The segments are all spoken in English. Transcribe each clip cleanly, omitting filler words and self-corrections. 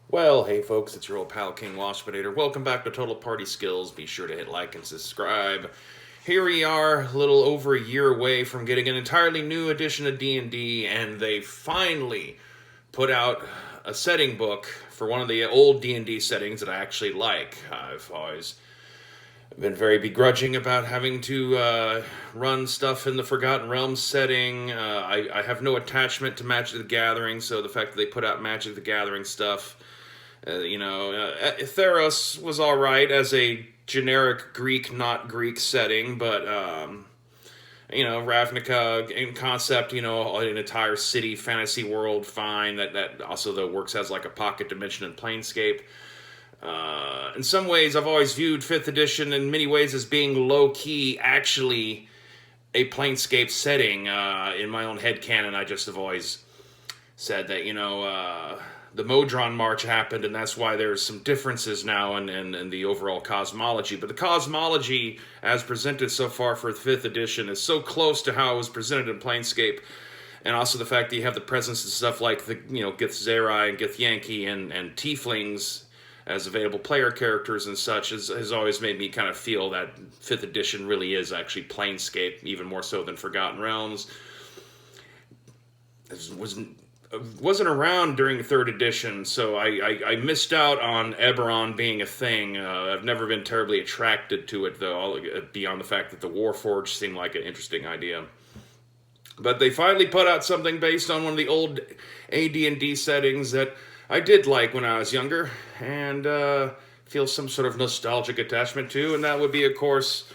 Well, hey folks, it's your old pal King Waspinator. Welcome back to Total Party Skills. Be sure to hit like and subscribe. Here we are, a little over a year away from getting an entirely new edition of D&D, and they finally put out a setting book for one of the old D&D settings that I actually like. I've always been very begrudging about having to run stuff in the Forgotten Realms setting. I have no attachment to Magic the Gathering, so the fact that they put out Magic the Gathering stuff, Theros was all right as a generic Greek, not Greek setting, but Ravnica in concept, an entire city fantasy world, fine. That also though works as like a pocket dimension in Planescape. In some ways, I've always viewed 5th edition in many ways as being low key, actually a Planescape setting. In my own headcanon, I just have always said that, the Modron March happened, and that's why there's some differences now in the overall cosmology. But the cosmology, as presented so far for 5th edition, is so close to how it was presented in Planescape. And also the fact that you have the presence of stuff like the Githzerai and Githyanki and Tieflings as available player characters and such has always made me kind of feel that 5th edition really is actually Planescape, even more so than Forgotten Realms. It wasn't around during 3rd edition, so I missed out on Eberron being a thing. I've never been terribly attracted to it, though, beyond the fact that the Warforged seemed like an interesting idea. But they finally put out something based on one of the old AD&D settings that I did like when I was younger, and feel some sort of nostalgic attachment to, and that would be, of course,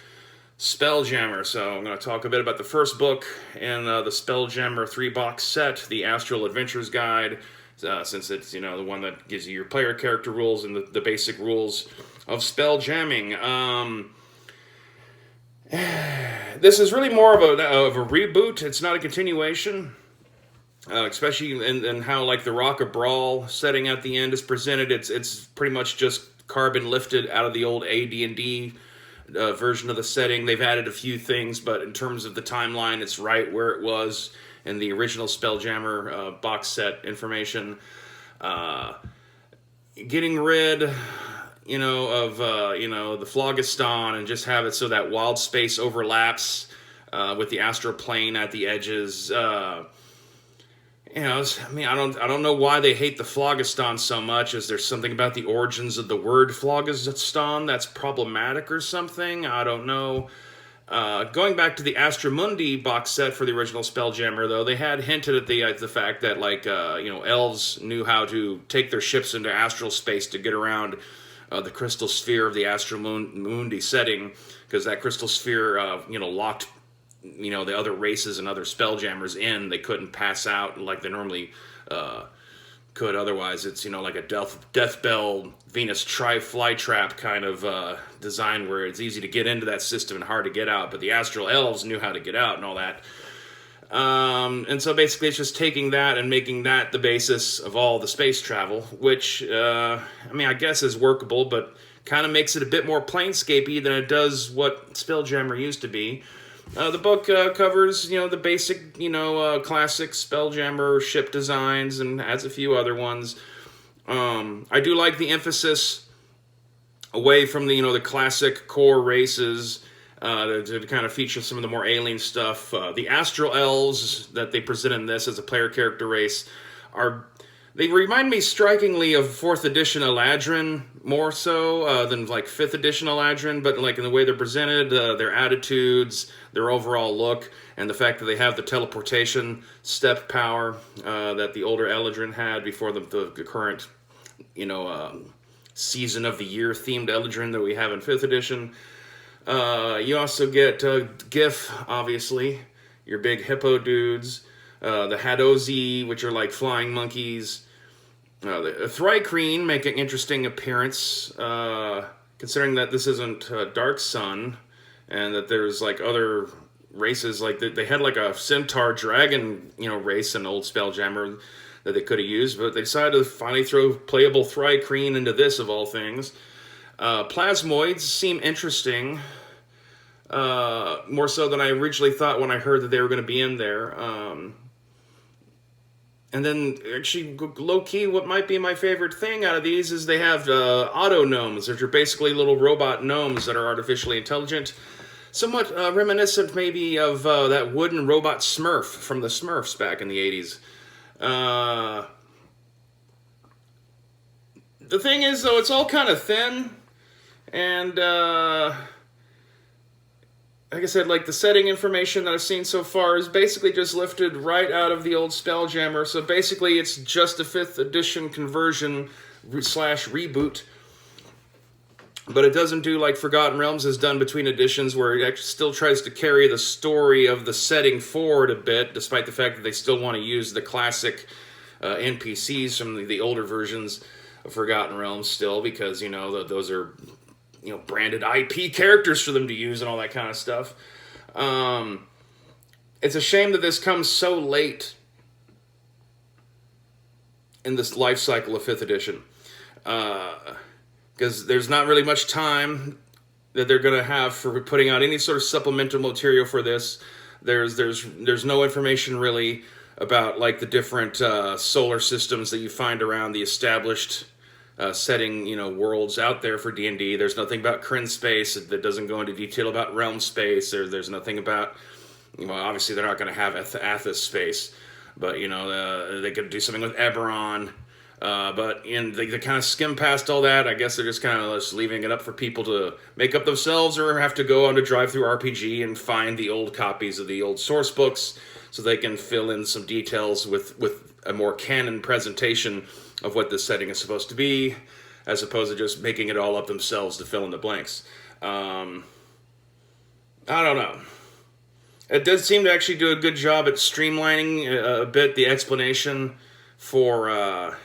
Spelljammer. So I'm going to talk a bit about the first book in the Spelljammer 3-box set, the Astral Adventures Guide, since it's, the one that gives you your player character rules and the basic rules of spell jamming. This is really more of a reboot. It's not a continuation. Especially in how like the Rock of Brawl setting at the end is presented, it's pretty much just carbon lifted out of the old AD&D version of the setting. They've added a few things, but in terms of the timeline, it's right where it was in the original Spelljammer box set information. Getting rid, of the Phlogiston and just have it so that wild space overlaps with the astral plane at the edges. I don't know why they hate the Phlogiston so much. Is there something about the origins of the word Phlogiston that's problematic or something? I don't know. Going back to the Astramundi box set for the original Spelljammer, though, they had hinted at the fact that elves knew how to take their ships into astral space to get around the crystal sphere of the Astramundi setting, because that crystal sphere, locked the other races and other Spelljammers in. They couldn't pass out like they normally could otherwise. It's, like a death bell Venus flytrap kind of design where it's easy to get into that system and hard to get out. But the Astral Elves knew how to get out and all that. And so basically it's just taking that and making that the basis of all the space travel, which, I guess is workable, but kind of makes it a bit more Planescapey than it does what Spelljammer used to be. The book covers, the basic, classic Spelljammer ship designs and adds a few other ones. I do like the emphasis away from the classic core races to kind of feature some of the more alien stuff. The Astral Elves that they present in this as a player character race they remind me strikingly of 4th edition Eladrin more so than like 5th edition Eladrin, but like in the way they're presented, their attitudes, their overall look, and the fact that they have the teleportation step power that the older Eladrin had before the current, season of the year themed Eladrin that we have in 5th edition. You also get GIF, obviously, your big hippo dudes. The Hadozi, which are like flying monkeys. The Thrycreen make an interesting appearance, considering that this isn't Dark Sun, and that there's like other races, like they had like a centaur dragon, race in old Spelljammer that they could have used, but they decided to finally throw playable Thrycreen into this of all things. Plasmoids seem interesting, more so than I originally thought when I heard that they were going to be in there. And then, actually, low-key, what might be my favorite thing out of these is they have auto-gnomes, which are basically little robot gnomes that are artificially intelligent. Somewhat reminiscent, maybe, of that wooden robot Smurf from the Smurfs back in the 80s. The thing is, though, it's all kind of thin, and like I said, like the setting information that I've seen so far is basically just lifted right out of the old Spelljammer. So basically, it's just a 5th edition conversion slash reboot. But it doesn't do like Forgotten Realms has done between editions, where it actually still tries to carry the story of the setting forward a bit, despite the fact that they still want to use the classic NPCs from the older versions of Forgotten Realms still, because, you know, those are, you know, branded IP characters for them to use and all that kind of stuff. It's a shame that this comes so late in this life cycle of 5th edition. Because there's not really much time that they're going to have for putting out any sort of supplemental material for this. There's no information really about like the different solar systems that you find around the established setting, you know, worlds out there for D&D. There's nothing about Kryn space that doesn't go into detail about realm space. There's nothing about, you know, obviously they're not going to have Athos space, but, you know, they could do something with Eberron. But they kind of skim past all that. I guess they're just kind of just leaving it up for people to make up themselves, or have to go on to Drive-Thru RPG and find the old copies of the old source books so they can fill in some details with a more canon presentation of what this setting is supposed to be, as opposed to just making it all up themselves to fill in the blanks. I don't know. It does seem to actually do a good job at streamlining a bit the explanation for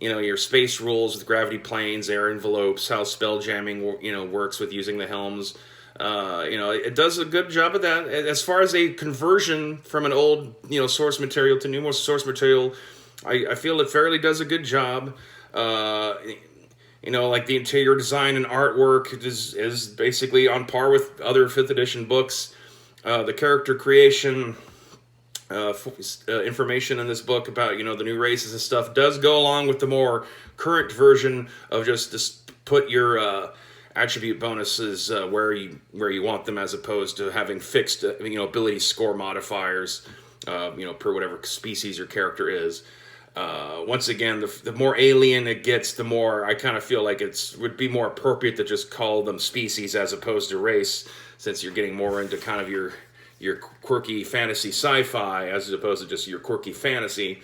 you know, your space rules with gravity planes, air envelopes, how spell jamming, you know, works with using the helms. You know, it does a good job of that. As far as a conversion from an old, you know, source material to new source material, I feel it fairly does a good job. You know, like the interior design and artwork is basically on par with other 5th edition books. The character creation, information in this book about, you know, the new races and stuff does go along with the more current version of just put your attribute bonuses where you want them, as opposed to having fixed you know, ability score modifiers, you know, per whatever species your character is. Once again, the more alien it gets, the more I kind of feel like would be more appropriate to just call them species as opposed to race, since you're getting more into kind of your quirky fantasy sci-fi as opposed to just your quirky fantasy.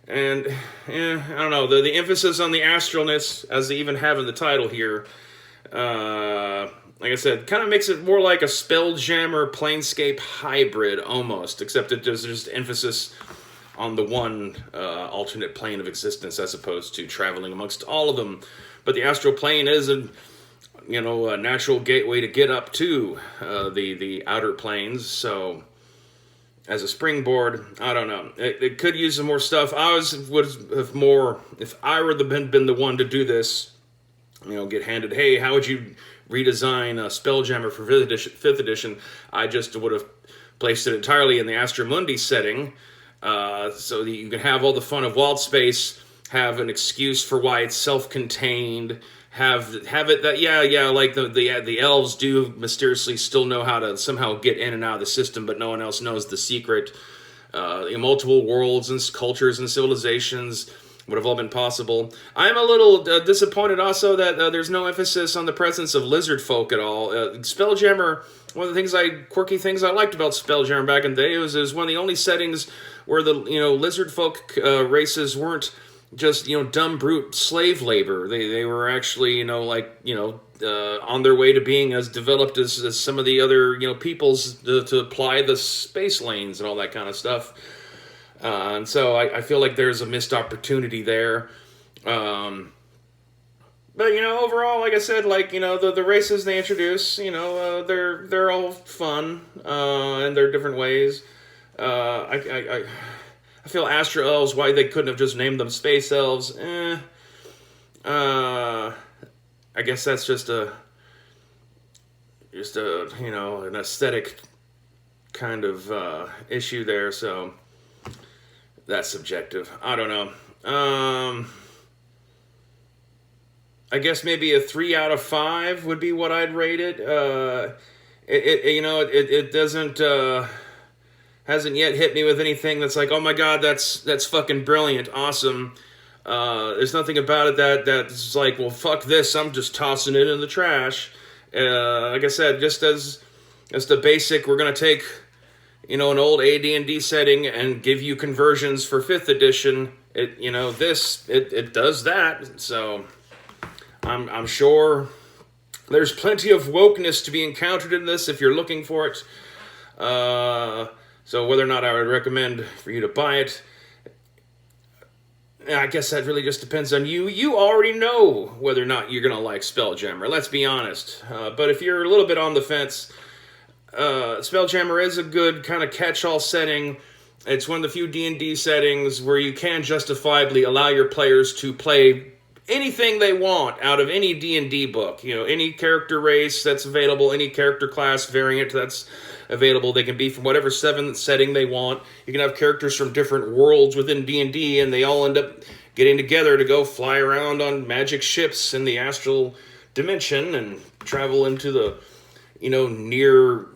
And I don't know, the emphasis on the astralness, as they even have in the title here, like I said, kind of makes it more like a Spelljammer Planescape hybrid almost, except that there's just emphasis on the one alternate plane of existence as opposed to traveling amongst all of them. But the astral plane is a natural gateway to get up to the outer planes. So as a springboard, I don't know. It could use some more stuff. Would have more, if I were been the one to do this, you know, get handed, hey, how would you redesign Spelljammer for 5th edition? I just would have placed it entirely in the Astra Mundi setting, so that you can have all the fun of Wild Space, have an excuse for why it's self-contained, have it that like the elves do mysteriously still know how to somehow get in and out of the system, but no one else knows the secret. Multiple worlds and cultures and civilizations would have all been possible. I'm a little disappointed also that there's no emphasis on the presence of lizard folk at all. Spelljammer, one of the quirky things I liked about Spelljammer back in the day, it was one of the only settings where the lizard folk races weren't just dumb brute slave labor. They were actually on their way to being as developed as some of the other peoples to apply the space lanes and all that kind of stuff. And so I feel like there's a missed opportunity there. But overall, like I said, the races they introduce, they're all fun in their different ways. I feel Astral Elves, why they couldn't have just named them Space Elves. I guess that's just an aesthetic kind of issue there. So that's subjective. I don't know. I guess maybe a 3 out of 5 would be what I'd rate it. It doesn't hasn't yet hit me with anything that's like, oh my god, that's fucking brilliant, awesome. There's nothing about it that's like, well, fuck this, I'm just tossing it in the trash. Like I said, just as the basic, we're gonna take, an old AD&D setting and give you conversions for 5th edition. It does that. So I'm sure there's plenty of wokeness to be encountered in this if you're looking for it. So whether or not I would recommend for you to buy it, I guess that really just depends on you. You already know whether or not you're going to like Spelljammer, let's be honest. But if you're a little bit on the fence, Spelljammer is a good kind of catch-all setting. It's one of the few D&D settings where you can justifiably allow your players to play anything they want out of any D&D book. Any character race that's available, any character class variant that's available. They can be from whatever setting they want. You can have characters from different worlds within D&D, and they all end up getting together to go fly around on magic ships in the astral dimension and travel into the, near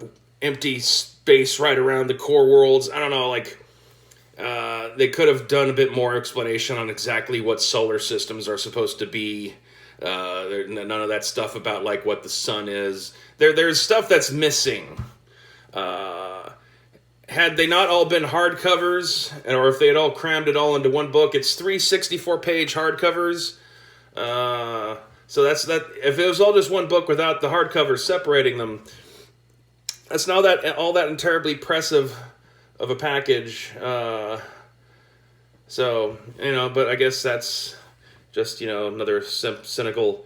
empty space right around the core worlds. I don't know, they could have done a bit more explanation on exactly what solar systems are supposed to be. None of that stuff about, what the sun is. There's stuff that's missing. Had they not all been hardcovers, or if they had all crammed it all into one book, it's 3 64-page hardcovers. So that's that. If it was all just one book without the hardcovers separating them, that's not all that terribly impressive of a package. But I guess that's just, another cynical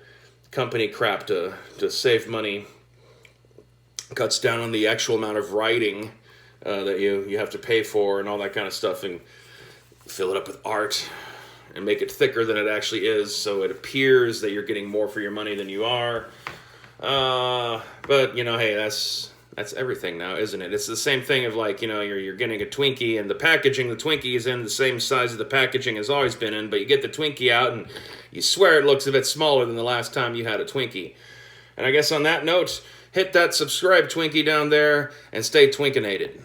company crap to save money. Cuts down on the actual amount of writing that you have to pay for and all that kind of stuff, and fill it up with art and make it thicker than it actually is, so it appears that you're getting more for your money than you are. But hey, that's everything now, isn't it? It's the same thing of you're getting a Twinkie, and the packaging the Twinkie is in the same size as the packaging has always been in, but you get the Twinkie out and you swear it looks a bit smaller than the last time you had a Twinkie. And I guess on that note, hit that subscribe Twinkie down there and stay Twinkinated.